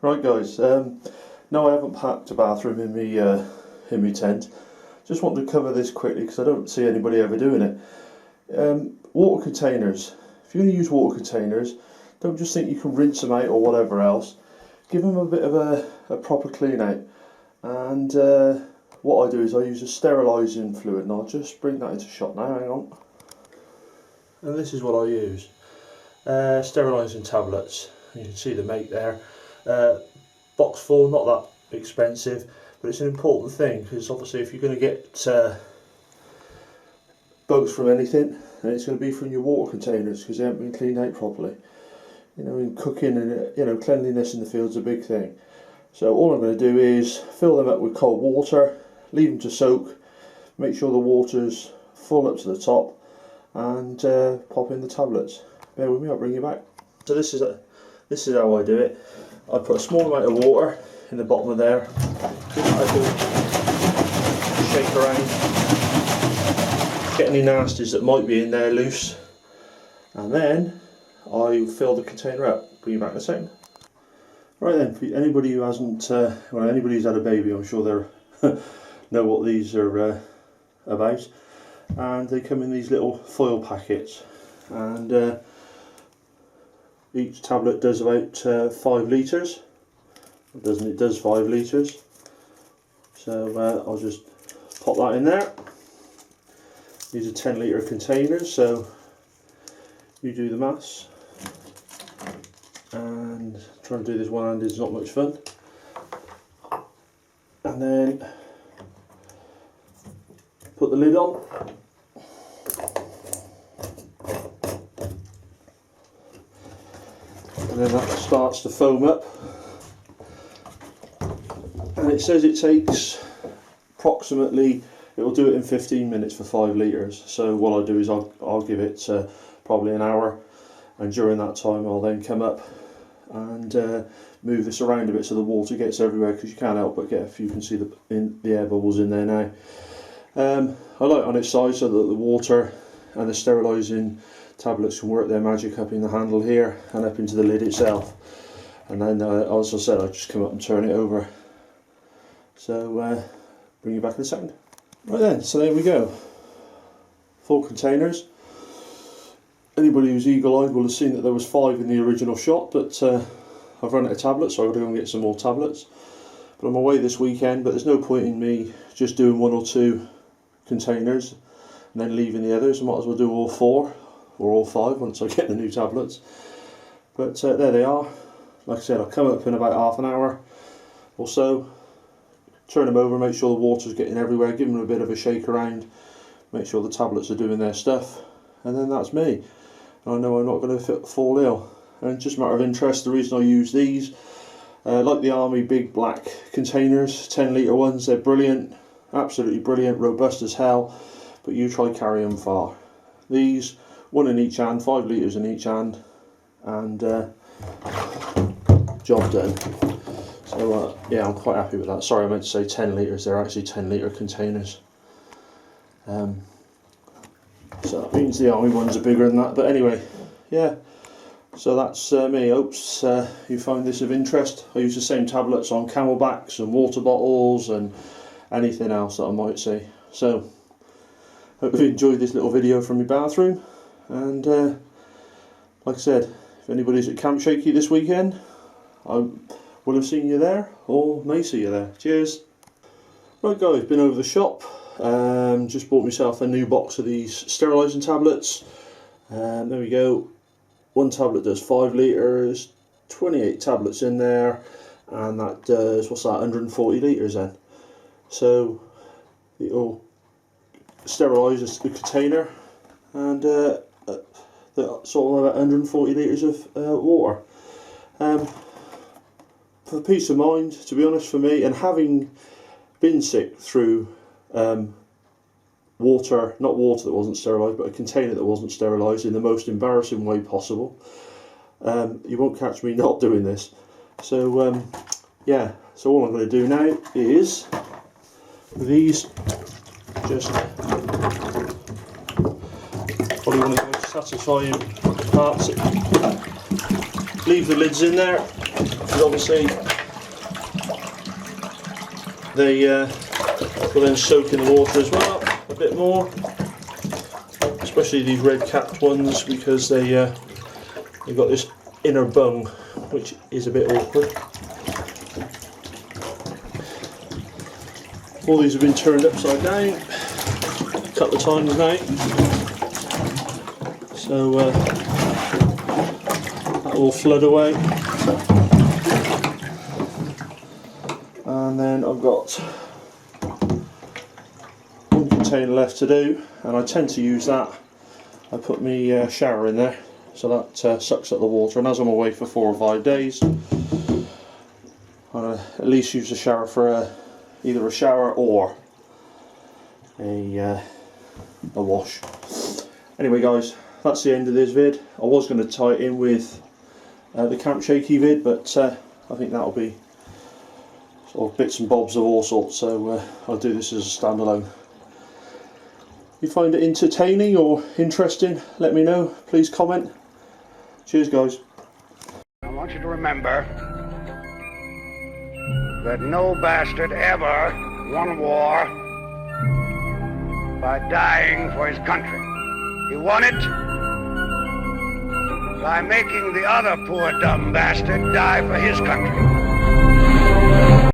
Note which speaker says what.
Speaker 1: Right guys, no I haven't packed a bathroom in me tent. Just wanted to cover this quickly because I don't see anybody ever doing it. Water containers. If you're going to use water containers, don't just think you can rinse them out or whatever else. Give them a bit of a proper clean out. And what I do is I use a sterilising fluid, and I'll just bring that into shot now, hang on. And this is what I use. Sterilising tablets. You can see the make there. Box full, not that expensive, but it's an important thing because obviously if you're going to get bugs from anything, then it's going to be from your water containers because they haven't been cleaned out properly. You know, in cooking and cleanliness in the field's a big thing. So all I'm going to do is fill them up with cold water, leave them to soak, make sure the water's full up to the top, and pop in the tablets. Bear with me, I'll bring you back. So this is how I do it. I put a small amount of water in the bottom of there, give it a good shake around, get any nasties that might be in there loose, and then I fill the container up. Bring you back in a second. Right then, for anybody who hasn't, well, anybody who's had a baby, I'm sure they know what these are about. And they come in these little foil packets, and each tablet does about 5 litres. It does 5 litres. So I'll just pop that in there. These are 10 litre containers, so you do the maths. And trying to do this one-handed is not much fun. And then put the lid on. And then that starts to foam up. And it says it takes approximately, it will do it in 15 minutes for 5 litres. So what I'll do is I'll give it probably an hour, and during that time I'll then come up and move this around a bit so the water gets everywhere, because you can't help but get, if you can see the air bubbles in there now. I like it on its side so that the water and the sterilising tablets can work their magic up in the handle here and up into the lid itself. And then as I said, I just come up and turn it over. So bring you back in a second. Right then, so there we go. 4 containers. Anybody who's eagle-eyed will have seen that there was 5 in the original shot, but I've run out of tablets, so I've got to go and get some more tablets. But I'm away this weekend, but there's no point in me just doing 1 or 2 containers and then leaving the others. I might as well do all 4 or all 5 once I get the new tablets. But there they are. Like I said, I'll come up in about half an hour or so, turn them over, make sure the water's getting everywhere, give them a bit of a shake around, make sure the tablets are doing their stuff, and then that's me. And I know I'm not going to fall ill. And just a matter of interest, the reason I use these, like the Army big black containers, 10 litre ones, they're brilliant, absolutely brilliant, robust as hell, but you try carry them far. These, 1 in each hand, 5 litres in each hand, and job done. So yeah, I'm quite happy with that. Sorry, I meant to say 10 litres, they're actually 10 litre containers. So that means the Army ones are bigger than that, but anyway, yeah. So that's me. Hopes you find this of interest. I use the same tablets on camelbacks and water bottles and anything else that I might see. So, hope you enjoyed this little video from my bathroom. And like I said, if anybody's at Camp Shaky this weekend, I will have seen you there, or may see you there. Cheers. Right guys, been over the shop. Just bought myself a new box of these sterilising tablets. There we go. 1 tablet does 5 litres, 28 tablets in there, and that does, what's that, 140 litres then. So it'll sterilise the container, and that's all about 140 litres of water. For peace of mind, to be honest, for me, and having been sick through water, not water that wasn't sterilised, but a container that wasn't sterilised in the most embarrassing way possible. You won't catch me not doing this. So yeah, so all I'm going to do now is, with these, just probably one of the most satisfying parts, leave the lids in there, because obviously They will then soak in the water as well a bit more, especially these red capped ones, because they've got this inner bung which is a bit awkward. All these have been turned upside down a couple of times now, so that will flood away. And then I've got one container left to do, and I tend to use that. I put my shower in there, so that sucks up the water, and as I'm away for 4 or 5 days, I at least use the shower for either a shower or a wash. Anyway guys, that's the end of this vid. I was going to tie it in with the Camp Shaky vid, but I think that'll be sort of bits and bobs of all sorts, so I'll do this as a standalone. If you find it entertaining or interesting, let me know. Please comment. Cheers guys.
Speaker 2: I want you to remember that no bastard ever won war by dying for his country. He won it by making the other poor dumb bastard die for his country.